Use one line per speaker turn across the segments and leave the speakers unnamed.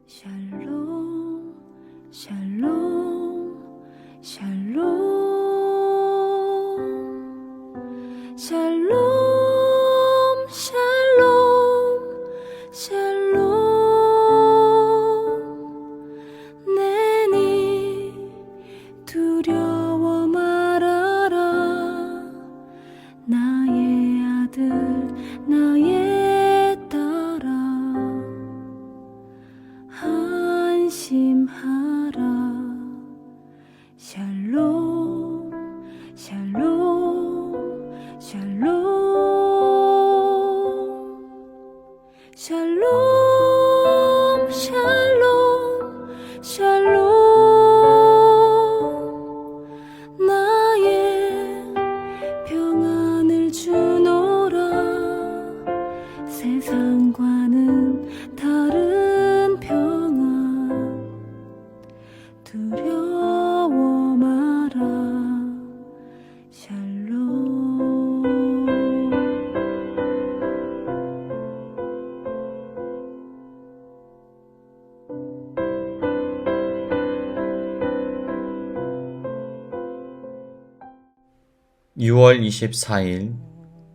샬롬 샬롬 샬롬 샬롬 샬롬 샬롬 내니 두려워 말아라 나의 아들 나의 딸아 안심하라 샬롬 샬롬 샬롬 샬롬 샬롬 샬롬 나의 평안을 주노라 세상과는 다른 평안 두려워 마라 샬롬
6월 24일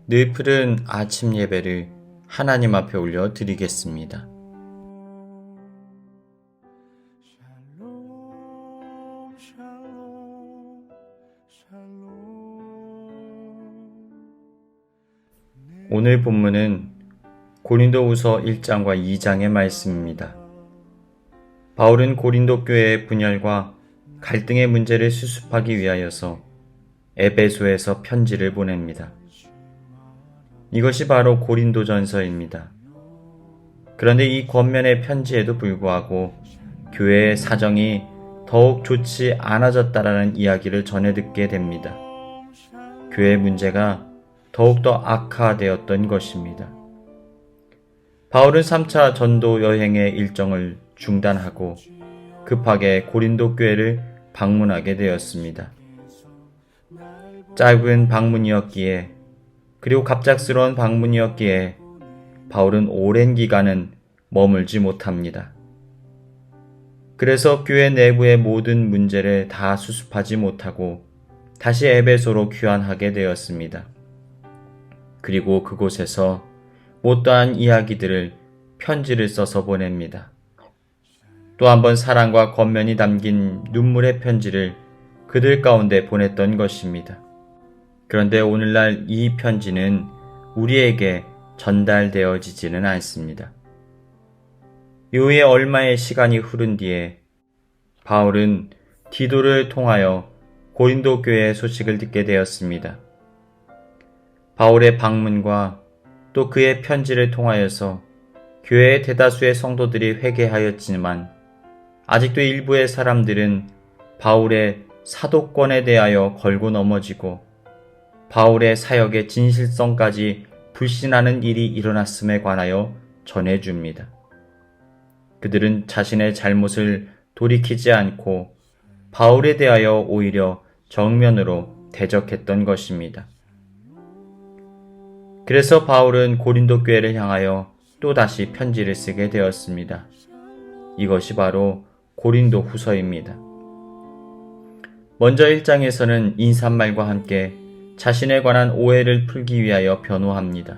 늘 푸른 아침 예배를 하나님 앞에 올려 드리겠습니다. 오늘 본문은 고린도후서 1장과 2장의 말씀입니다. 바울은 고린도 교회의 분열과 갈등의 문제를 수습하기 위하여서 에베소에서 편지를 보냅니다. 이것이 바로 고린도전서입니다. 그런데 이 권면의 편지에도 불구하고 교회의 사정이 더욱 좋지 않아졌다라는 이야기를 전해 듣게 됩니다. 교회의 문제가 더욱더 악화되었던 것입니다. 바울은 3차 전도 여행의 일정을 중단하고 급하게 고린도 교회를 방문하게 되었습니다. 짧은 방문이었기에 그리고 갑작스러운 방문이었기에 바울은 오랜 기간은 머물지 못합니다. 그래서 교회 내부의 모든 문제를 다 수습하지 못하고 다시 에베소로 귀환하게 되었습니다. 그리고 그곳에서 못다한 이야기들을 편지를 써서 보냅니다. 또 한 번 사랑과 권면이 담긴 눈물의 편지를 그들 가운데 보냈던 것입니다. 그런데 오늘날 이 편지는 우리에게 전달되어지지는 않습니다. 이후에 얼마의 시간이 흐른 뒤에 바울은 디도를 통하여 고린도 교회의 소식을 듣게 되었습니다. 바울의 방문과 또 그의 편지를 통하여서 교회의 대다수의 성도들이 회개하였지만 아직도 일부의 사람들은 바울의 사도권에 대하여 걸고 넘어지고 바울의 사역의 진실성까지 불신하는 일이 일어났음에 관하여 전해줍니다. 그들은 자신의 잘못을 돌이키지 않고 바울에 대하여 오히려 정면으로 대적했던 것입니다. 그래서 바울은 고린도 교회를 향하여 또다시 편지를 쓰게 되었습니다. 이것이 바로 고린도 후서입니다. 먼저 1장에서는 인사말과 함께 자신에 관한 오해를 풀기 위하여 변호합니다.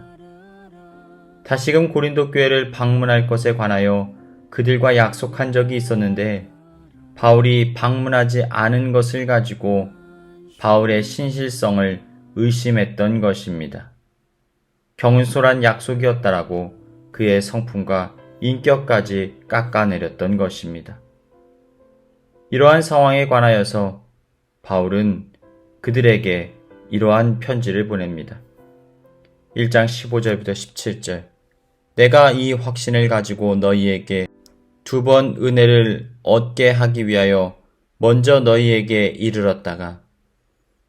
다시금 고린도 교회를 방문할 것에 관하여 그들과 약속한 적이 있었는데 바울이 방문하지 않은 것을 가지고 바울의 신실성을 의심했던 것입니다. 경솔한 약속이었다라고 그의 성품과 인격까지 깎아내렸던 것입니다. 이러한 상황에 관하여서 바울은 그들에게 이러한 편지를 보냅니다. 1장 15절부터 17절 내가 이 확신을 가지고 너희에게 2번 은혜를 얻게 하기 위하여 먼저 너희에게 이르렀다가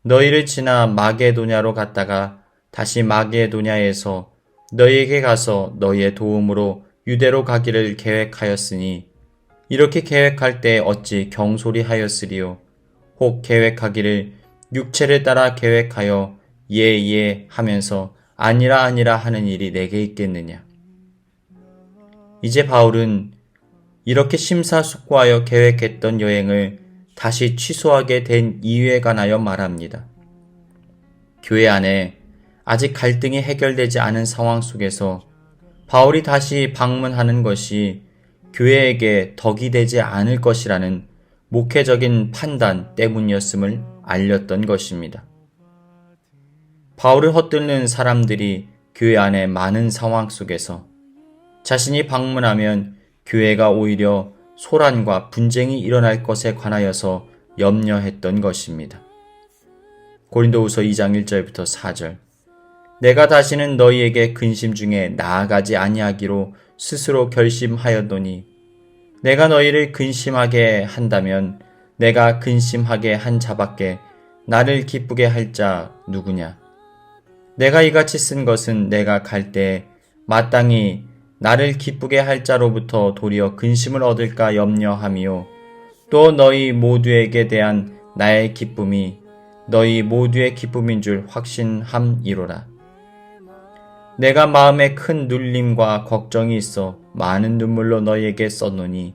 너희를 지나 마게도냐로 갔다가 다시 마게도냐에서 너희에게 가서 너희의 도움으로 유대로 가기를 계획하였으니 이렇게 계획할 때 어찌 경솔히 하였으리요. 혹 계획하기를 육체를 따라 계획하여 예 하면서 아니라 하는 일이 내게 있겠느냐. 이제 바울은 이렇게 심사숙고하여 계획했던 여행을 다시 취소하게 된 이유에 관하여 말합니다. 교회 안에 아직 갈등이 해결되지 않은 상황 속에서 바울이 다시 방문하는 것이 교회에게 덕이 되지 않을 것이라는 목회적인 판단 때문이었음을 알렸던 것입니다. 바울을 헛들는 사람들이 교회 안에 많은 상황 속에서 자신이 방문하면 교회가 오히려 소란과 분쟁이 일어날 것에 관하여서 염려했던 것입니다. 고린도후서 2장 1절부터 4절. 내가 다시는 너희에게 근심 중에 나아가지 아니하기로 스스로 결심하였노니 내가 너희를 근심하게 한다면 내가 근심하게 한 자밖에 나를 기쁘게 할 자 누구냐? 내가 이같이 쓴 것은 내가 갈 때 마땅히 나를 기쁘게 할 자로부터 도리어 근심을 얻을까 염려함이요. 또 너희 모두에게 대한 나의 기쁨이 너희 모두의 기쁨인 줄 확신함이로라. 내가 마음에 큰 눌림과 걱정이 있어 많은 눈물로 너희에게 썼노니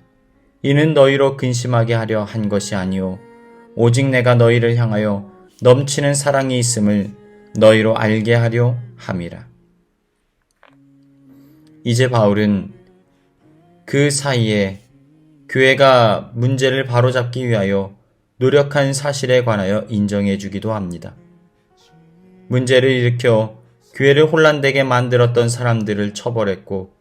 이는 너희로 근심하게 하려 한 것이 아니오 오직 내가 너희를 향하여 넘치는 사랑이 있음을 너희로 알게 하려 함이라. 이제 바울은 그 사이에 교회가 문제를 바로잡기 위하여 노력한 사실에 관하여 인정해 주기도 합니다. 문제를 일으켜 교회를 혼란되게 만들었던 사람들을 처벌했고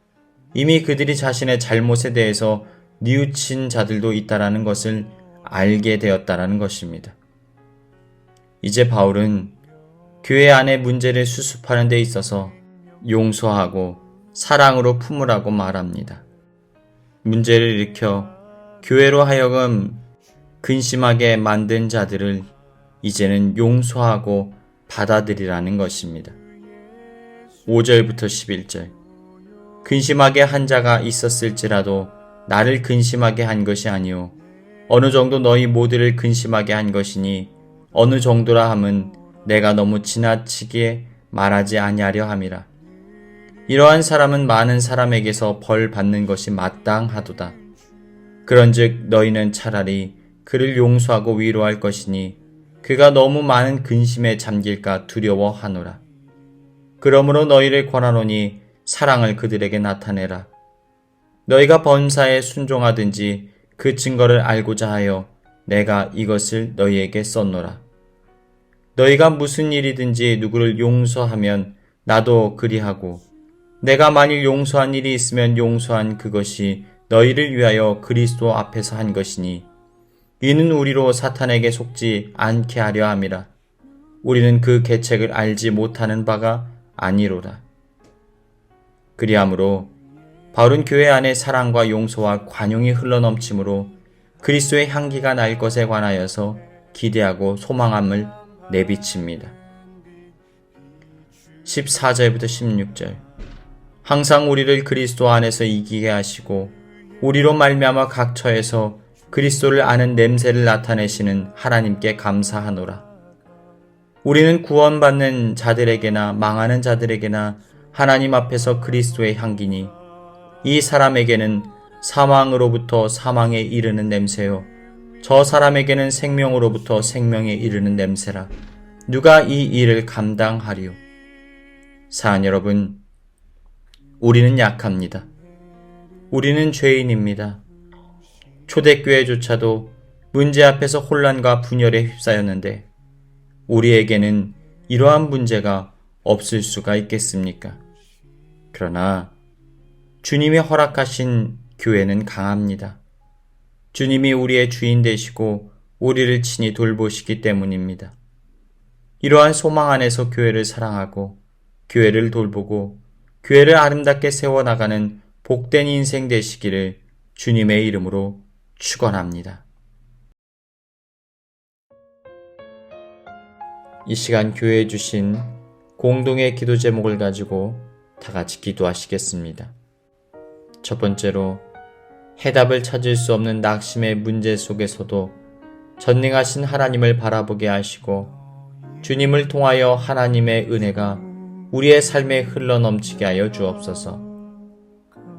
이미 그들이 자신의 잘못에 대해서 뉘우친 자들도 있다라는 것을 알게 되었다라는 것입니다. 이제 바울은 교회 안의 문제를 수습하는 데 있어서 용서하고 사랑으로 품으라고 말합니다. 문제를 일으켜 교회로 하여금 근심하게 만든 자들을 이제는 용서하고 받아들이라는 것입니다. 5절부터 11절. 근심하게 한 자가 있었을지라도 나를 근심하게 한 것이 아니오 어느 정도 너희 모두를 근심하게 한 것이니 어느 정도라 함은 내가 너무 지나치게 말하지 아니하려 함이라. 이러한 사람은 많은 사람에게서 벌 받는 것이 마땅하도다. 그런즉 너희는 차라리 그를 용서하고 위로할 것이니 그가 너무 많은 근심에 잠길까 두려워하노라. 그러므로 너희를 권하노니 사랑을 그들에게 나타내라. 너희가 범사에 순종하든지 그 증거를 알고자 하여 내가 이것을 너희에게 썼노라. 너희가 무슨 일이든지 누구를 용서하면 나도 그리하고 내가 만일 용서한 일이 있으면 용서한 그것이 너희를 위하여 그리스도 앞에서 한 것이니 이는 우리로 사탄에게 속지 않게 하려 함이라. 우리는 그 계책을 알지 못하는 바가 아니로라. 그리하므로 바울은 교회 안에 사랑과 용서와 관용이 흘러넘치므로 그리스도의 향기가 날 것에 관하여서 기대하고 소망함을 내비칩니다. 14절부터 16절. 항상 우리를 그리스도 안에서 이기게 하시고 우리로 말미암아 각 처에서 그리스도를 아는 냄새를 나타내시는 하나님께 감사하노라. 우리는 구원받는 자들에게나 망하는 자들에게나 하나님 앞에서 그리스도의 향기니 이 사람에게는 사망으로부터 사망에 이르는 냄새요 저 사람에게는 생명으로부터 생명에 이르는 냄새라. 누가 이 일을 감당하리요? 사랑 여러분, 우리는 약합니다. 우리는 죄인입니다. 초대교회조차도 문제 앞에서 혼란과 분열에 휩싸였는데 우리에게는 이러한 문제가 없을 수가 있겠습니까? 그러나 주님이 허락하신 교회는 강합니다. 주님이 우리의 주인 되시고 우리를 친히 돌보시기 때문입니다. 이러한 소망 안에서 교회를 사랑하고 교회를 돌보고 교회를 아름답게 세워나가는 복된 인생 되시기를 주님의 이름으로 축원합니다. 이 시간 교회에 주신 공동의 기도 제목을 가지고 다 같이 기도하시겠습니다. 첫 번째로 해답을 찾을 수 없는 낙심의 문제 속에서도 전능하신 하나님을 바라보게 하시고 주님을 통하여 하나님의 은혜가 우리의 삶에 흘러넘치게 하여 주옵소서.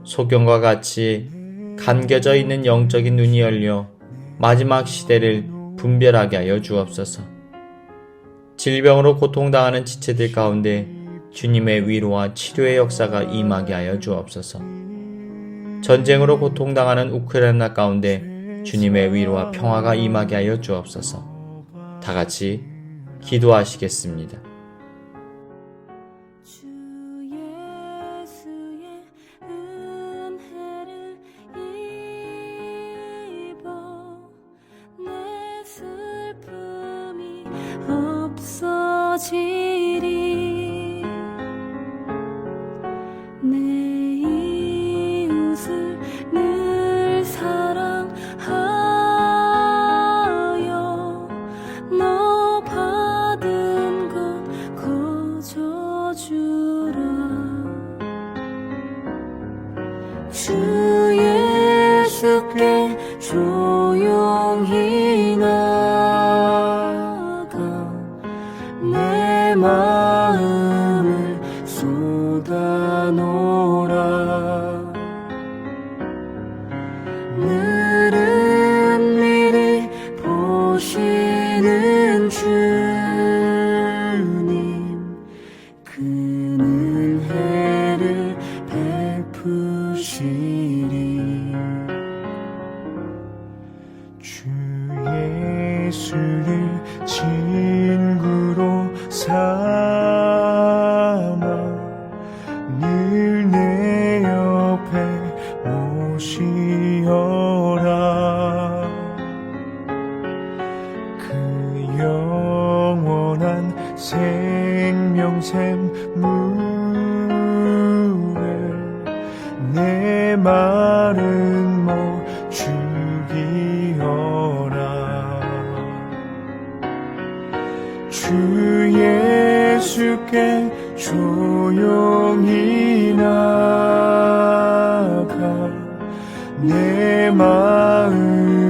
소경과 같이 감겨져 있는 영적인 눈이 열려 마지막 시대를 분별하게 하여 주옵소서. 질병으로 고통당하는 지체들 가운데 주님의 위로와 치료의 역사가 임하게 하여 주옵소서. 전쟁으로 고통당하는 우크라이나 가운데 주님의 위로와 평화가 임하게 하여 주옵소서. 다 같이 기도하시겠습니다.
주 예수의 은혜를 입어 내 슬픔이 없어지리. 내 이웃을 늘 사랑하여 너 받은 것 거저주라. 주 예수께 조용히 나가 내 마음을 쏟아놓으라. 늘은 미리 보시는 주님, 그 은혜를 베푸시리.
주 예수를 친구로 삼아 늘 내 옆에 모시어라. 그 영원한 생명샘 물에 내 마른 목 죽이어라. 주 예수께 조용히 나가 내 마음